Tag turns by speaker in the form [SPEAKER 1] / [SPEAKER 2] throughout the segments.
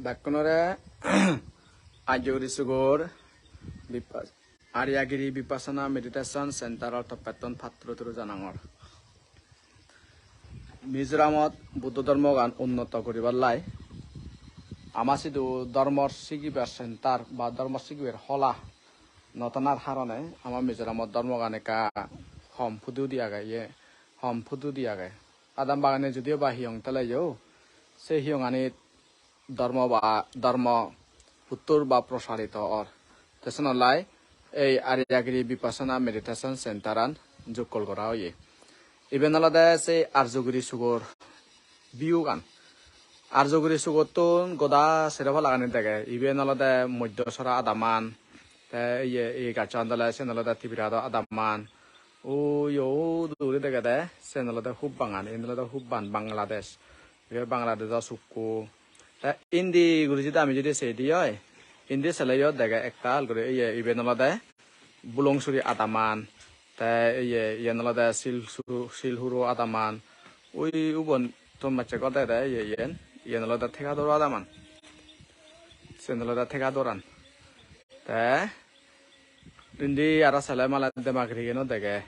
[SPEAKER 1] Dakunore Ajuri Sugur Aryagiri Vipassana Meditation Center of Paton Patru Janangor Mizoramot Buddha Dharma gan unnota koribar lai amasidu Dharmor Sigibar Center ba Dharmor Sigibar hola নতনার হারণে আমার মিজোরামত ধর্ম গানে কা হম ফুদু দিয়া গায়ে হম ফুদু দিয়া গায়ে আদাম বাগানে যদিও বা হিয়ং তালাইও সে হিয়ং আনি ধর্ম উত্তর বা প্রসারিত অর তেসনলাই এই আরিয়াগিরি বিপাসনা মেডিটেশন সেন্টারান যোগকল করা হয়ে ইভেন আলাদা সে আর্যগুরি সুগর বিউ গান আর্যগুরি সুগর তো গদা সেরফা লাগানি দেখে ইভেন আলাদা মধ্যসরা আদামান এই গাছান্দলা সেনলদা টিভিরাদো আদামান ও ইউ দূরে দেখে দে সেনলদা খুব বাঙান ইনলদা খুব বাংলাদেশ বাংলাদেশ সুকু তা ইন্দি গুরুজি আমি যদি সেদি হয় ইন্দি সেলাইও দেখে একটা করে ইবেনলদা বুলংসুরি আদামান তা ইয়েনলদা শিলহুরু আদামান ওই উবন তোর মাছে কথা দেয় ইয়েনলদা ঠেকাদর আদামান সেনলদা ঠেকাদরান indi ara sala mala de magri no dege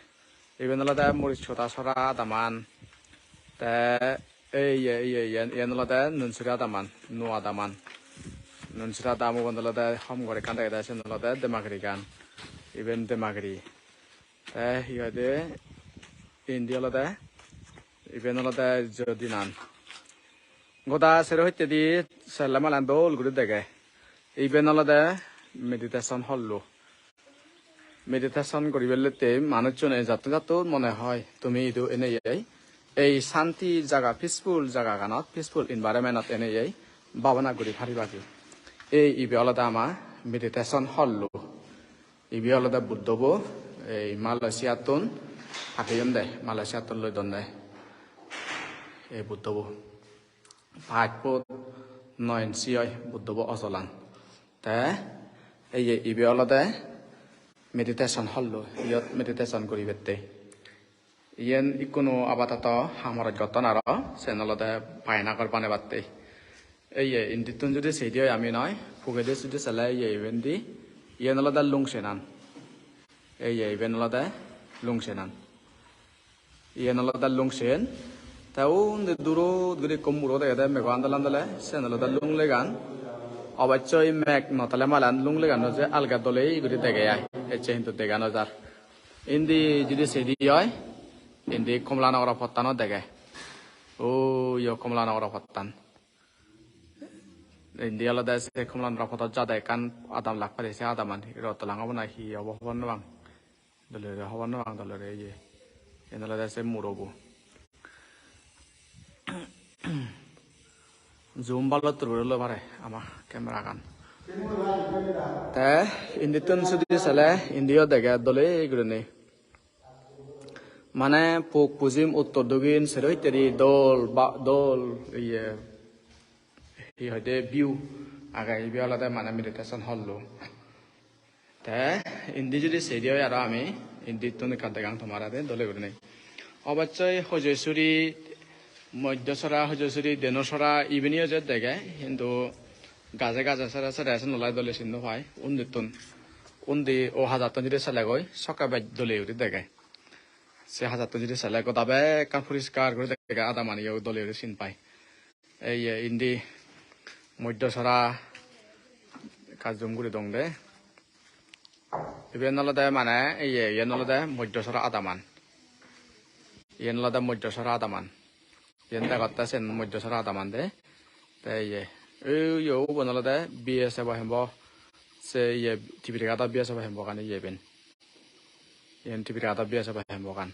[SPEAKER 1] even la da mori chota sora adaman te yen la da nun sura adaman no adaman nun sura damu gondala da hom gore kan da sen la da de magri gan even de magri te yode india la da even la da jodinan goda sero hotte di sala mala dol guru dege even la da meditation hollo meditation করিবেলতে মানুষজনে যাতো মনে হয় তুমি ইদু এনে এই শান্তি জায়গা পিসফুল জায়গা গানত পিসফুল এনভায়রনমেন্টত এনে ভাবনা করি ফারিবাকি এই ইবে আলাদা আমা মেডিটেশন হল্লো ইবে আলাদা বুদ্ধব এই মালয়েশিয়াতুন হাকিয়ন দে মালয়েশিয়াতুন লই দন দে এই বুদ্ধব পাঁচপত নয়ন সিয় বুদ্ধব অচলান তে এই ইবে আলাদা meditation hollo yot meditation kori bette yen ikono abatato hamar joton aro senolode paina kor bane batte eye inditun jodi sedio ami noy fugede jodi sala yebendi yenoloda lungsenan eye yebenoloda lungsenan yenoloda lungsen taun de duro gure komuro de da megandalandale senoloda lunglegan অবশ্যই make নতলে Malan লুংলে গানো যে আলগা দলে গুলি দেখে আয় এসে কিন্তু দেখানো যার ইন্দি যদি সেদি হয় ইন্দি কমলা নগর ফত্তানো দেখে ও ইয় কমলা নগর ফত্তান ইন্দি আলাদা সে কমলা নগর ফত যা দেয় কান আদাম লাখ পারে সে আদামান রত লাঙাবো না হি অবহবন বাং দলে হবন বাং দলে ইয়ে এনালাদা সে মুরবু zoom balot turun lo bare ama kamera kan te inditun sudi sale indio dega dole gurune mane pok pujim uttor dogin seroi teri dol iye hi hode view aga ibe alada mane meditation hollo te indi jodi sedio ara ami inditun kadegang tomara de dole gurune অবশ্যই হজেশ্বরী মধ্যসরা হজেশ্বরী দেনসরা ইভিনিও যে দেখে কিন্তু গাজে গাজে সারা সারা এসে নলাই দলে সিন্ধু ভাই উন্দিতুন উন্দি ও হাজারতন যদি চালে গই সকা বাই দলে উঠি দেখে সে হাজারতন যদি চালে গো দাবে কান পরিষ্কার করে দেখে আদা মানিও দলে উঠি চিন পাই এই ইন্দি মধ্যসরা কাজুম করে দং দে ইভেন নলদে মানে এই ইয়ে নলদে মধ্যসরা আদামান ইয়ে নলদে মধ্যসরা আদামান yenda kata sen mojjo sara adamande te ye yo bonala da bs ba hembo se ye tibiri kata bs ba hembo kan ye ben yen tibiri kata bs ba hembo kan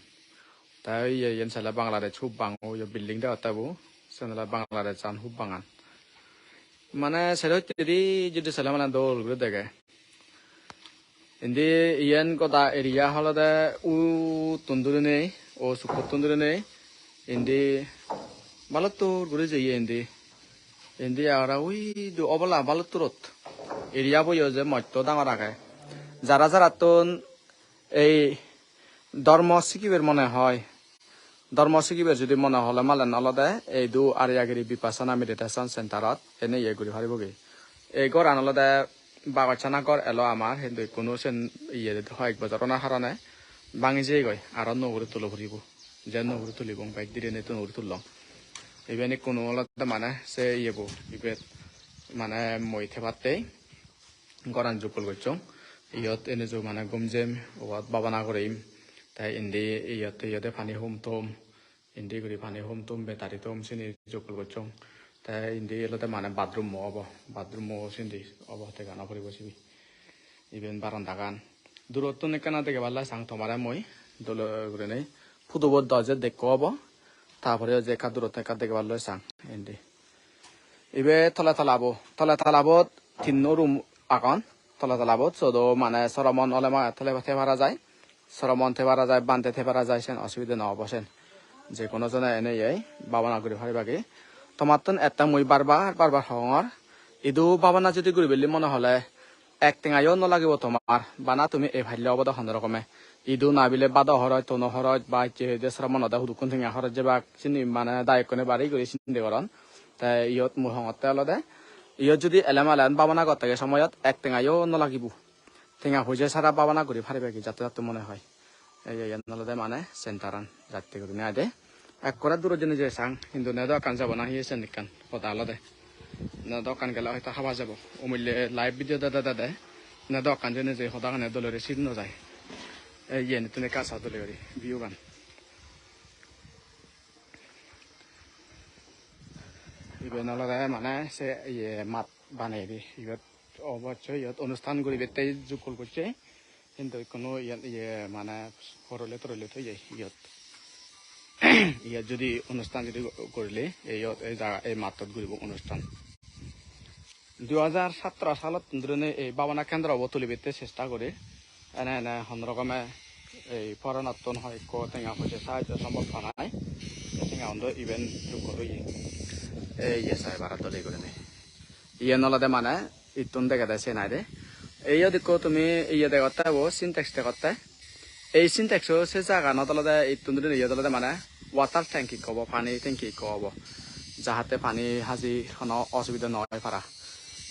[SPEAKER 1] ta ye yen sala bangladesh chub bang o yo building da tabu senala bangladesh chan hub bangan mane sero tiri jodi sala mana dol gru dege indi yen kota area holada u tundurune o sukot tundurune indi balatur gure jeye indi ara ui do obala balaturot area boyo je motto dangor age jara ton ei ধর্ম শিখিবের মনে হয় ধর্ম শিকিবে যদি মনে হলে মালেন অলদে এই দু আরিয়াগিরি Vipassana meditation সেন্টারত এনে ইয়ে ঘুরি হারিবগে এই গড় আনলদে বাগছানা গড় এলো আমার কিন্তু কোনো সেন ইয়ে হয় বছর না হারানে ভাঙি যেয়ে গয় আর নগরে তুলো ভরিব যে নগরে তুলিব বাইক দিয়ে তো নগরে তুললাম ইবেন কোনো অলদে মানে সে ইয়েবো ইবে মানে মই থেবাতেই গরান জুকল গচ্ছং ইয়ত এনে যে মানে গমজেম ওয়াত বাবানা করিম তাই ইন্দি ইয়তে পানি হোম তোম ইন্দি করি পানি হোম তোম বেতারি তোম সিনি জুকল গচ্ছং তাই ইন্দি এলতে মানে বাথরুম বাথরুম সিন্দি অব হতে গানা পড়ি বসিবি ইবেন বারান্দা গান দূরত্ব নেকানা দেখে পারলা সাং তোমারে মই দল করে নেই ফুটবল দজে দেখো হব তারপরে যে একা দূরত্ব একা দেখে পারলো সাং ইন্দি ইবে তলা তালাবত তিন রুম আগন তলা তালাবত সদো মানে সরমন অলেমা থেলে থেবারা যায় সরমন থেবারা যায় বান্ধে থেবারা যায় সেন অসুবিধা না অবসেন যে কোনো জনে এনে বাবানা করে ভারিবাগে তোমার তো একটা মই বারবার হঙর ইদু বাবানা যদি ঘুরি বেলি মনে হলে এক টেঙাইও নলাগিব তোমার বানা তুমি এই ভাইলে অবদা হন রকমে ইদু না বিলে বাদ হরয় তন হরয় বা যে শ্রমণ হুদুকুন ঠেঙা হরয় যে বা চিনি মানে দায়কনে বাড়ি করে চিন্তা করন তাই ইয়ত মোৰ হঙতে অলদে ইয়ত যদি এলেমালেন বাবানা গতাগে সময়ত এক টেঙাইও নলাগিব টেঙা হৈ যায় সারা বাবানা ঘুরি ফারিবাগে যাতে যাতে মনে হয় এই নলদে মানে সেন্টারান যাতে করে নেয় দে এক করে দূর জনে যে সাং কিন্তু নে দোকান যাব না হিয়েছে নিকান কথা আলাদে না দোকান গেলে হয়তো খাওয়া যাব অমূল্যে লাইভ ভিডিও দে না দোকান জেনে যে সদা কানে দলরে চিন নযায় এই ইয়ে তুমি কাঁচা দলে করি বিহু গান ইবে নলদে মানে সে ইয়ে মাত বানাই দি ইয়ত অবশ্যই ইয়ত অনুষ্ঠান করি বেতাই জুকল করছে কিন্তু কোনো ইয়াত ইয়ে মানে সরলে তরলে থৈ যায় ইয়ত ইয়াত যদি অনুষ্ঠান যদি কৰিলে ইয়ত এই জায়গা এই মাতত ঘুরিব অনুষ্ঠান 2017 সালত ধরনে এই বাবানা কেন্দ্র তুলিবেতে চেষ্টা করে এনে এনে হনরকমে এই পরনাত্তন হয় টেঙা হয়েছে সাহায্য সম্ভব নাই টেঙা হন্দ ইভেন জুকল এই সাই বারা দলে করে নেই ইয়ে নলদে মানে ইতুন দেখা দেয় সে নাই রে এই দেখো তুমি ইয়ে দেখতে হবো সিনটেক্স দেখতে এই সিনটেক্স সে জায়গা নতলদে ইতুন দিন ইয়ে দলদে মানে ওয়াটার ট্যাঙ্কি কব পানি ট্যাঙ্কি কব যাহাতে পানি হাজি কোনো অসুবিধা নয় পারা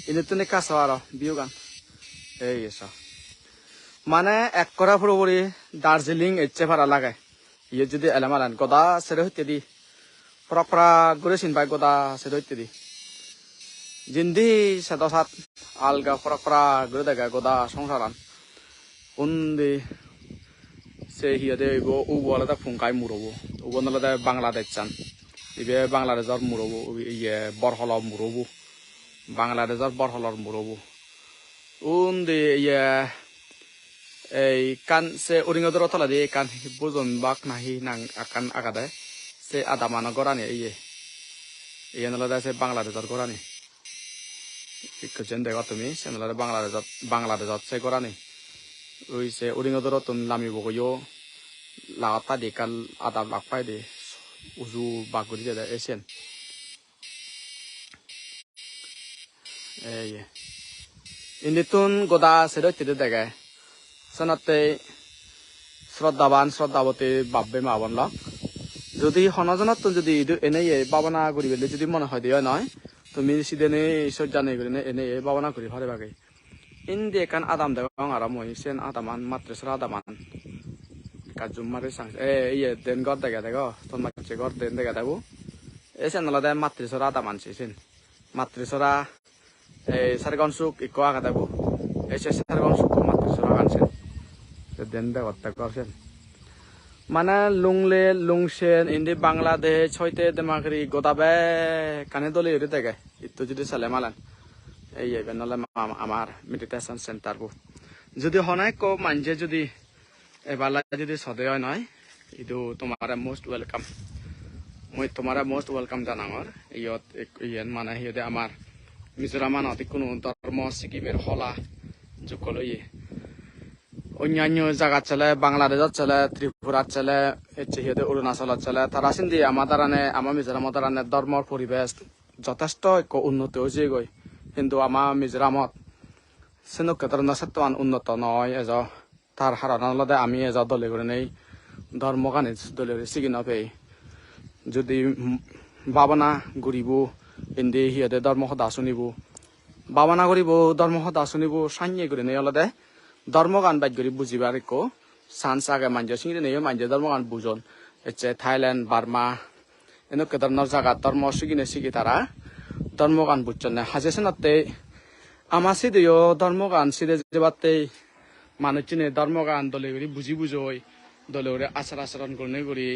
[SPEAKER 1] ইনি তুমি কাছ আর বিহু গান এই মানে এক করা পুরোপুরি দার্জিলিং ইচ্ছে ভাড়া লাগে ইয়ে যদি এলামালান গদা সেরে হইতে দি পরা ঘুরে চিনবাই গদা সেরে হইতে দি জিন্দি সেদসাত আলগা পরা ঘুরে দেখা গদা সংসারান উন্দি সে হিয়াদে উবো আলাদা ফুংকাই মুরবো উবো নালাদা বাংলাদেশ চান ইবে বাংলাদেশর মুরবো ইয়ে বরহল মুরবো বাংলাদেশর বরহলর মুরবো উন্দি ইয়ে এই কান সে উরিঙদর তলা দিয়ে কান বুজন বাক নাহি নাং আকান আগাদে সে আদামানো গরানি ইয়ে নালাদা সে বাংলাদেশর গরানি ইকুচেন দেখো তুমি সে নালাদা বাংলাদেশত সে গরানি ওই সে উরিঙদর তুন লামি বগিও লাগাতা দি কাল আদাব লাগপাই দি উজু বাগুরি দে এসেন এই ইন্দিতুন গোদা সেদো তিদে দেখে সনাতে শ্রদ্ধাবতী বাব্বে মাবন লক যদি হনজনত যদি এনে বাবনা করি বেলে যদি মনে হয় দিয়ে নয় তুমি সিদেনে ঈশ্বর জানে করি এনে বাবনা করি ভারে বাগে ইন্দি একান আদাম দেবং আর মই সেন আদামান মাত্র আদামান কাজুম মারে সাং ইয়ে দেন গর দেখা দেখো তোর মাছে গর দেন দেখা দেবো এসেন নলাদে মাতৃসরা আদামান সেন মাতৃসরা এই সারগনসুক ইকো আগা দেবো এসে সারগনসুক মাতৃসরা গানছেন দেন দেখা করছেন মানে লুংলে লুংসেন ইন্দি বাংলাদেশ হইতে দেমাকরি গোদাবে কানে দলে এরে দেখে ইতো যদি সালে মালান এই নলে আমার মেডিটেশন সেন্টার বু যদি হনাই কো মানজে যদি এবালা যদি সদয় নয় ইদু তোমার মোস্ট ওয়েলকাম মই তোমার মোস্ট ওয়েলকাম জানাঙর ইয়ত ইয়েন মানে হিয়দে আমার মিজোরামানত কোনো ধর্ম সিকিমের হলা জুকল ইয়ে অন্যান্য জায়গা চলে বাংলাদেশত চলে ত্রিপুরাত চলে হিয়দে অরুণাচলত চলে তারা চিন্তি আমার দ্বারানে আমার মিজোরামত দ্বারানে ধর্মর পরিবেশ যথেষ্ট উন্নতি হয়েছে গই কিন্তু আমার মিজোরামত সেনুক ধরনের সেতমান উন্নত নয় তার হারানলদে আমি দলে করে নেই ধর্ম কানে দলে সিগি নপেই যদি ভাবনা ঘুরিব ইন্দি সিহঁতে ধর্মসদা শুনিব ভাবনা করিব ধর্মসদা শুনিব সান্যে করে নেই অলদে ধর্মগান বাইক করে বুঝিবার একো চান্স আগে মানুষ সিংহে নেই মানুষ ধর্মগান বুঝন এছে থাইল্যান্ড বার্মা এনেকে ধরনের জায়গা ধর্ম শিগিনে শিগি তারা ধর্মগান বুঝছেন না হাজেসনাতে আমার সিদিও ধর্মগান সিদে যেবাতে মানুষ চিনে ধর্মগান দলে করে বুঝি বুঝই দলে করে আচার আচরণ করনে করি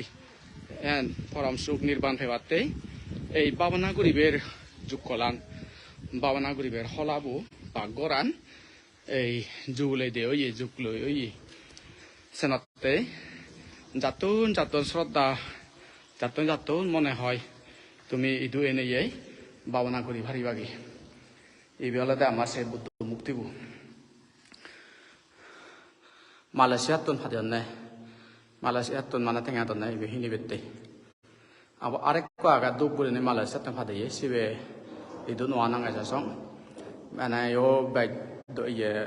[SPEAKER 1] পরম সুখ নির্বাণ ফেবাতে এই বাবনা গরিবের যুগ কলান বাবনা গরিবের হলাবো বা গরান এই যুগলে দে ওই যুগ লই ওই সেনাতে যাতুন যাতুন শ্রদ্ধা যাতুন যাতুন মনে হয় তুমি ইদু এনে বাবনা করি ভারি বাগি এই বেলাতে আমার সে বুদ্ধ মুক্তি বু মালয়েশিয়া তুন ফাদিয়ান নাই মালয়েশিয়া তুন মানে টেঙা তুন নাই হিনি বেতে আবার আরেক আগা দুপ করে নেই মালয়েশিয়া তুন ফাদিয়ে সিবে ইদু নোয়া নাঙ্গাই যাসং মানে ও বাইক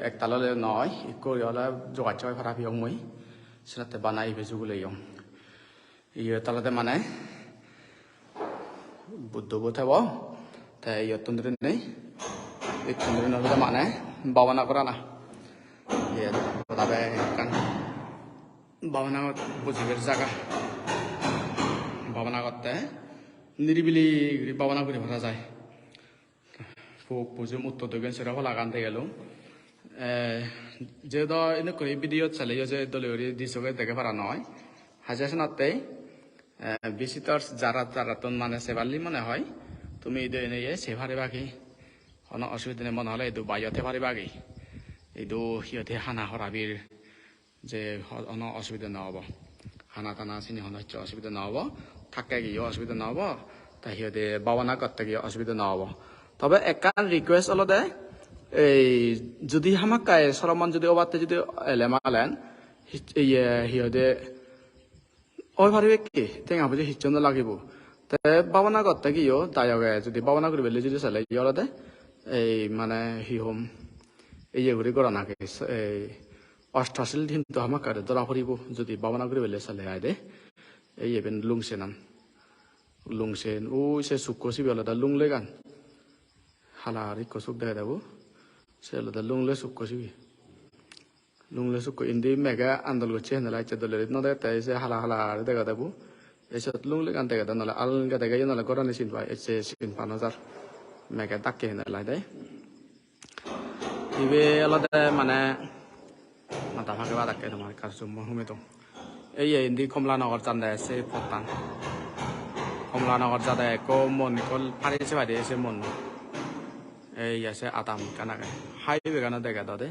[SPEAKER 1] একতালে নয় ইকো ইয়ালা জগাচ্ছয় ফারা পিয়ং মই সেনাতে বানাই বেজুগুলে ইয়ং ইয়ে তালাতে মানে বুদ্ধ বোথাব তাই ইয়ে তুন্দ্রে নেই এই তুন্দ্রে নবীতে মানে বাবনা করা না ইয়ে তাবে কান বাবনা বুঝিবের জায়গা বাবনা করতে নিরিবিলি বাবনা করে ভরা যায় ফুক পুজো উত্তর দক্ষিণ সেরা হলা গানতে গেল যে এনে করে ভিডিও চালিয়ে যে দলীয় দিশকে দেখে পারা নয় হাজার নাতে ভিজিটার্স যারা যারা তোন মানে সেবালি মনে হয় তুমি ইদু এনে সেভারে বাকি কোনো অসুবিধা নেই মনে হলে ইদু বাইতে পারে বাকি ইদু সিহঁতে হানা হরাবির যে কোনো অসুবিধা নহব হানা টানা চিনি হন হচ্ছে অসুবিধা নহব থাকে গিয়েও অসুবিধা নহব তাই সিহঁতে বাবনা করতে গিয়ে অসুবিধা নহব তবে একান রিকোয়েস্ট হলো দে এই যদি হামাকায় সরমান যদি ওবাতে যদি এলেমালেন সিহঁতে ওই ভারিবে কি টেঙা বুঝে হিচন লাগিব তে বাবনা করতে গিয়েও দায়গে যদি বাবনা করি বেলে যদি চালে ইয়লতে এই মানে হিহম এই ঘুরি করা নাকি এই অষ্টাশীল দিন তো হামাকারে ধরা করিব যদি বাবনা করি বেলে চালে আয় দে এই এবেন লুংসেনান লুংসেন ও সে সুকসি বেলা লুংলে গান হালারি কসুক দেখা দেবো সে আলাদা লুংলে সুক কষিবি লুংলে সুক ইন্দি মেঘা আন্দোল করছে হেন লাইছে দলের নদে তাই সে হালা হালা দেখা দেবো এসে লুংলে গান দেখা দেয় নাহলে আলগা দেখা নাহলে গরানি চিন পায় এসে চিন পানো যার মেঘা ডাকে হেন লাই দেয় ইবে আলাদা মানে মাথা ফাঁকে বা ডাকে তোমার কাজ হুমে তো এই ইন্দি কমলানগর জান দেয় সে পতান কমলানগর যা দেয় কো মন কল ফাড়িয়েছে ফাড়িয়েছে মন এই আছে আতাম কানাকে হাইওয়ে গানা দেখা দাদে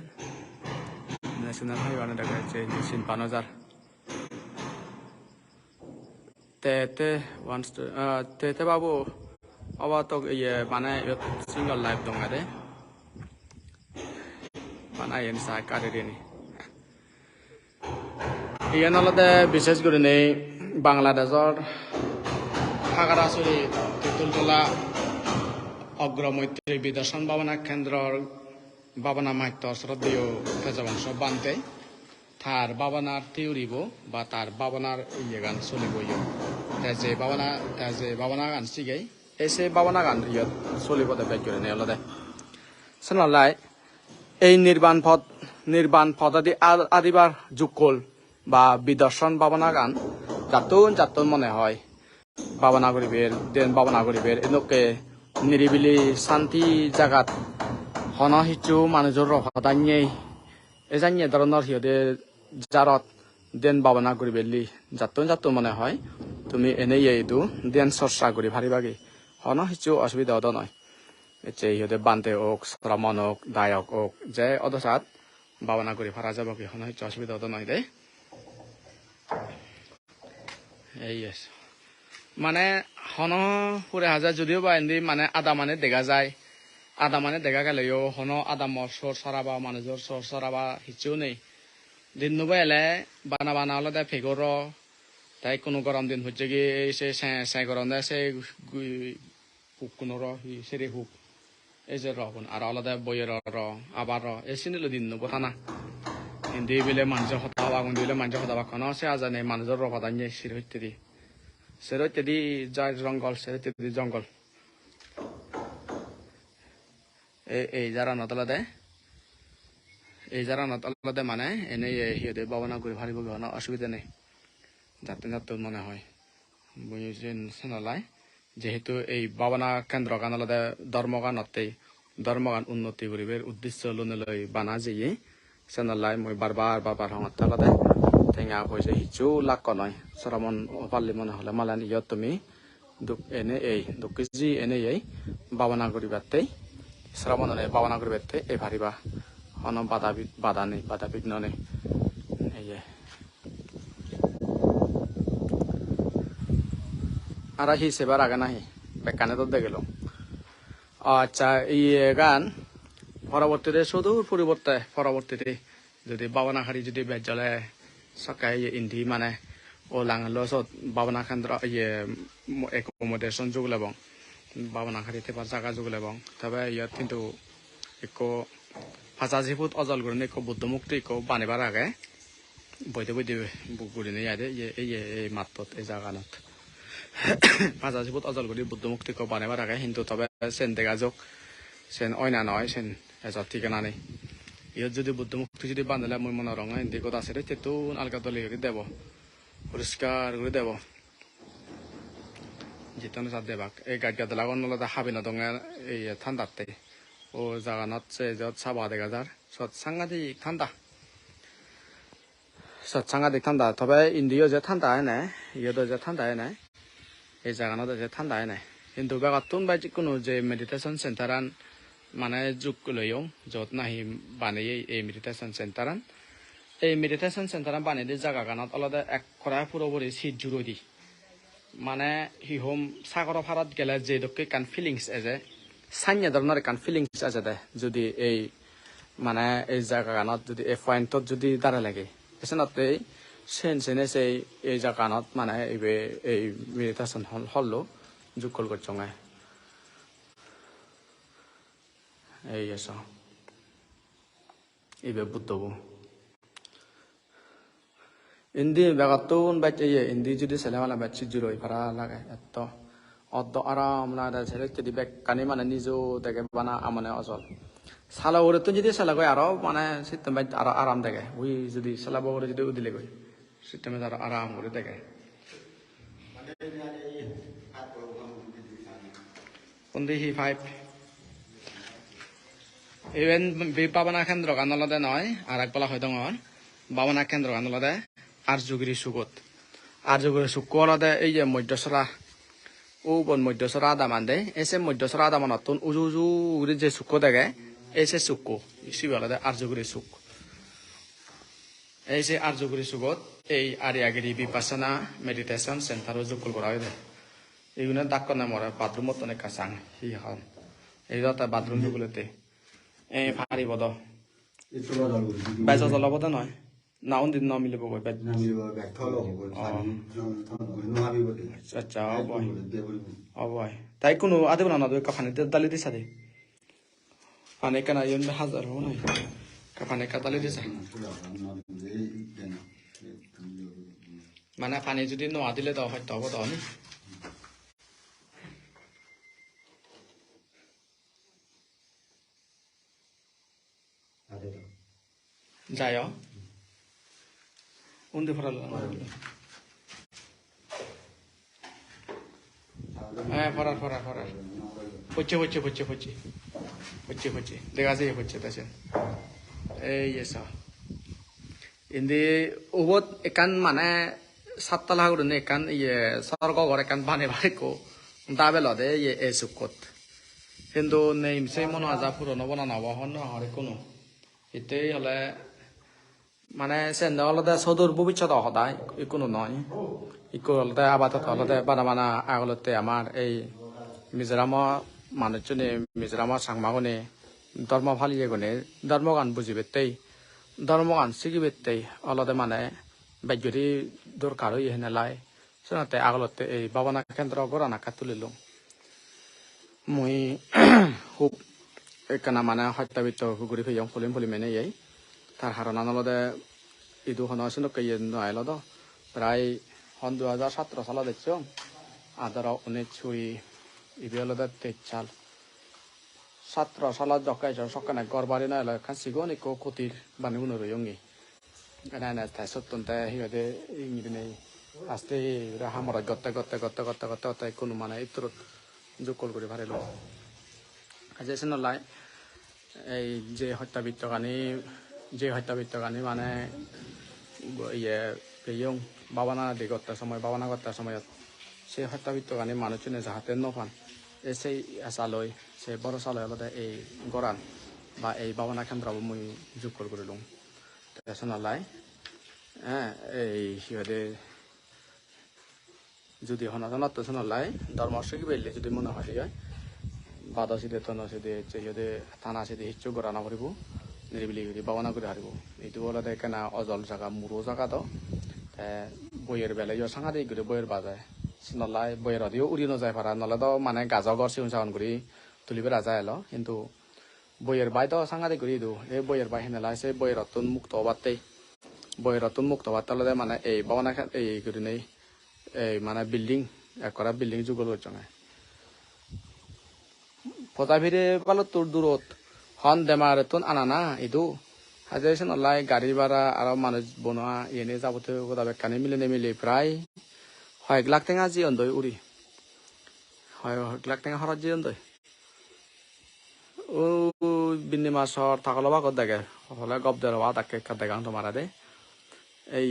[SPEAKER 1] ন্যাশনাল হাইওয়ে গানা দেখা যাচ্ছে চিন পানো যার তে ওয়ান্স তে বাবু আবার তো ইয়ে মানে সিঙ্গল লাইফ দং আরে মানে এন সাই কারেনি ইয়ান আলাদা বিশেষ করে নেই বাংলাদেশের হাগারাছড়ি তেঁতুলতলা অগ্রমৈত্রী বিদর্শন ভাবনা কেন্দ্রর ভাবনা মাহিত্য শ্রদ্ধেয় তেজবংশ বানতে তার ভাবনার থিওরিব বা তার ভাবনার ইয়ে গান চলিব যে ভাবনা গান শিখে এসে ভাবনা গান ইয়ত চলিব দেখ করে নেই আলাদা শোনালাই এই নির্বাণ পদ আদিবার যুগল বা বিদর্শন ভাবনা গান যাতুন মনে হয় ভাবনা গরিবের দেন ভাবনা গরিবের এনেকে নিরিবিলি শান্তি জাগাত হন হিচু মানুষের রফাদান্যে এজান্যে ধরনের সিহঁতে জারত দেন ভাবনা করি বেলি যাতুন মনে হয় তুমি এনেই এইটো দেন চর্চা করি ভারিবাগি হন হিচু অসুবিধা হতো নয় এতে সিহঁতে বানতে হোক শ্রমণ হোক দায়ক হোক যে অদশাত ভাবনা করি ভাড়া যাব কি হন হিচু অসুবিধা হতো নয় দে এই মানে হন ফুরে হাজার যদিও বা এনে মানে আদা মানে দেখা যায় আদা মানে দেখা গেলেও হন আদামর সর সরাবা মানুষের সর সরাবা হিচেও নেই দিন নুবা এলে বানা হলে তাই ফেগর তাই কোনো গরম দিন হচ্ছে কি সে গরম দেয় সে হুক কোনো সেরে হুক এই যে রন আর আলাদা বইয়ের আবার এই চিনিল দিন নুব থানা হিন্দি বিলে মানুষের হতা আগুন দিলে মানুষের হতা বাক্য সে আজানে মানুষের রফাদান সির হইতে দি সেরোইতেদি যায় জঙ্গল সেরোইতেদি জঙ্গল এই যারা নতলাতে এই যারা নতলাতে মানে এনে সিহঁতে বাবনা কৰি ভাৰিব কোনো অসুবিধা নেই যাতে যাতে মনে হয় বুঝছেন নলাই যেহেতু এই বাবনা কেন্দ্র কানলতে ধর্মগানতেই ধর্মগান উন্নতি করিবের উদ্দেশ্য লই বানা যেয়ে সেনলাই মই বারবার হঙত তালতে টেঙা পয়সা হিচু লাখ নয় সরামন পারলি মনে হলে মালান ইয়ত তুমি এনে এই 2 কেজি এনে এই বাবনা করিবাতেই শ্রাবণ বাবনা করিবাতে এই ভারিবা অন বাধা নেই বাধা বিঘ্ন নেই এই আর হিসেবার আগে নাহি বেকানে তো দেখল আচ্ছা ইয়ে গান পরবর্তীতে শুধু পরবর্তীতে যদি বাবনাখারি যদি বেজলে সকাই ইন্দি মানে ও লাঙল সত বাবনা কেন্দ্র ইয়ে একোমোডেশন যুগলেবং বাবনাখারি তেপার জায়গা যুগলেবং তবে ইয়াত কিন্তু একো 85 ফুট অজল করে একো বুদ্ধ মুক্তি একো বানিবার আগে বইতে গুড়িনে ইয়াদে এই মাত্রত এই জায়গানত 85 ফুট অজল করে বুদ্ধ মুক্তি একো বানিবার আগে কিন্তু তবে সেন দেখা যোগ সেন অয়না নয় সেন এজত ঠিকানা নেই ইয়ত যদি বুদ্ধ মুক্তি যদি বাঁধলে মই মনে রঙ হিন্দি কথা আছে রে তেতো আলকা তলি করে দেব পরিষ্কার করে দেব যেতন সাথ দেবাক এই গাছ গাছ লাগান নলতে হাবি না দঙে এই ঠান্ডাতে ও জাগানত সে যত সাবা দেখা যার সৎ সাংঘাতিক ঠান্ডা সৎ সাংঘাতিক ঠান্ডা তবে ইন্ডিয়া যে ঠান্ডা হয় না ইয়ত যে ঠান্ডা হয় না এই জাগানত যে ঠান্ডা হয় না কিন্তু বেগাতুন বাই কোনো যে মেডিটেশন সেন্টারান মানে যুগ লইও যত নাহি বানাই এই মেডিটেশন সেন্টারান বানাই জায়গা গানত আলাদা এক খরা পুরোপুরি সিট জুড়ে দি মানে হিহম সাগর ভারত গেলে যে দকে কান ফিলিংস আছে সাইন্য ধরনের কান ফিলিংস আছে দে যদি এই মানে এই জায়গা গানত যদি এই পয়েন্টত যদি দাঁড়া লাগে এসেনতে সেনে সেই এই জায়গানত মানে এই মেডিটেশন হল যোগ করছং এই এসো এইবে বুদ্ধবু ইন্দি বেগাতুন বাচ্চা ইন্দি যদি ছেলেমালা বাচ্চি জুড়ই ভাড়া লাগে এত অদ্দ আরাম লাগে ছেলে যদি বেগ কানি মানে নিজেও দেখে বানা মানে অজল সালা ওরে তো যদি সালা গই আরো মানে সিস্টেম বাই আরো আরাম দেখে ওই যদি সালা বউরে যদি উদিলে গই সিস্টেমে আরো আরাম করে দেখে কোন দিহি 5 ইভেন বাবনা কেন্দ্র গানলদে নয় আর একবেলা হয়তো বাবনা কেন্দ্র গানলদে আর্যগিরি সুক অলদে এই যে মধ্যসরা ও বন মধ্যসরা আদা মান দে এসে মধ্যসরা আদা মান নতুন উজু উজু যে সুক দেখে এসে সুক সিবালদে আর্যগিরি সুক এই যে আর্যগিরি সুকত এই আরিয়াগিরি বিপাসনা মেডিটেশন সেন্টারও যোগ করা হয় এইগুলো ডাক্তার নামরে বাথরুমত অনেক কাঁচাং হি হন এই বাথরুম যুগুলোতে এই ভারি বদ বাইশ জলাবতে নয় না দিন নমিলিব গৈ আচ্ছা অবয় তাই কোনো আদে না দই কাফানে দালি দিছা দে পানে কেনা ইন হাজার হো নাই কাফানে কা দালি দিছা মানে পানি যদি নোয়া দিলে দাও হয়তো হব দাও নি যায় উন্দে ফরাল হ্যাঁ ফরার হচ্ছে দেখা যায় হচ্ছে তাছে এই এসা ইন্দি উবত একান মানে সাততলা গুলো একান ইয়ে সর্গ ঘর একান বানে বাড়িকো দাবেলদে ইয়ে এ সুকত কিন্তু নেই সেই মনো আজা পুরনো বনানো হন হরে কোনো এতেই হলে মানে সেন অলদে সদূর ভবিষ্যৎ সদায় কোনো নয় ইকো অলদে আবাদত অলদে বানা আগলতে আমার এই মিজোরামৰ মানুষজনে মিজোরামৰ সাংমাগনে ধর্ম ফালিয়ে গনে ধর্মগান বুঝিবেতেই ধর্মগান শিখিবেতেই অলদে মানে বাজ্যরি দরকার হয়ে হেনেলাই শোনাতে আগলতে এই বাবনা কেন্দ্র গড়া নাকা তুলিল মই খুব একখানা মানে সত্যাবিত্ত ঘুরি ফেয়ং ফুলিম মেনে এই তার হারণ আনলদে ইদু হন নয় নয় প্রায় 2017 সালে দেখছ আদারা অনেক ছুরি ইবিয়ালদা তেচাল 17 সালা জকাই সকানে গরবারি না এলা খাসিগো নিকো ক্ষতির বানুনো রয়ঙ্গি না না তাই সত্যন তাই হিবাদে ইংরিনে আস্তে হামরা গত্তা কোনো মানে ইতর যোগকল করে ভারেলো কাজে নলাই এই যে হত্যাবৃত্তকানি মানে ইয়ে পেয়ং বাবানা দি গত্তার সময় সেই হত্যাবৃত্তকানি মানুষজনে যাহাতে নফান সেই চালয় সেই বড় চালয় আলাদা এই গরান বা এই বাবানা কেন্দ্রাবো মুই যোগকল করে লং নলাই হ্যাঁ এই সিহঁতে যদি হনাতনত নলাই ধর্মর্ষকি বেললে যদি মনে হয় বাদা সিদে তনা সিদে সিহঁতে থানা সিদে হিচ্ছু গড়া না পারিব নিরিবিলি বাবানা করে হারিব এইটো বলতে কেনা অজল জায়গা মুরো জায়গা তো বইয়ের বেলায় সাংঘাতিক করে বইয়ের বাজায় নলাই বইয়ের হদিও উড়ি নযায় পারা নলে তো মানে গাজা গড় সিউন চাউন করি তুলিবে রাজা এলো কিন্তু বইয়ের বাই তো সাংঘাতিক করি দিও এই বইয়ের বাই হেনেলাই সেই বইয়ের রতন মুক্ত হবারতেই বইয়ের রতন মুক্ত হবার তাহলে মানে এই বাবানা এই করি নেই এই মানে বিল্ডিং একরা বিল্ডিং যুগল চঙে পতা ভিড়ে পালো তোর দূরত হন দেমার তুন আনানা ইদু হাজার নলাই গাড়ি ভাড়া আর মানুষ বনোয়া এনে যাবতীয় কথা বেকানি মিলে প্রায় 1 লাখ টাকা জিয়ন দই উড়ি 1 লাখ টাকা হরাত জিয়ন দই ও বিন্নি মাসর থাকলো বা কত দেখে হলে গপ দেওয়া তাকে দেখা তোমারা দে এই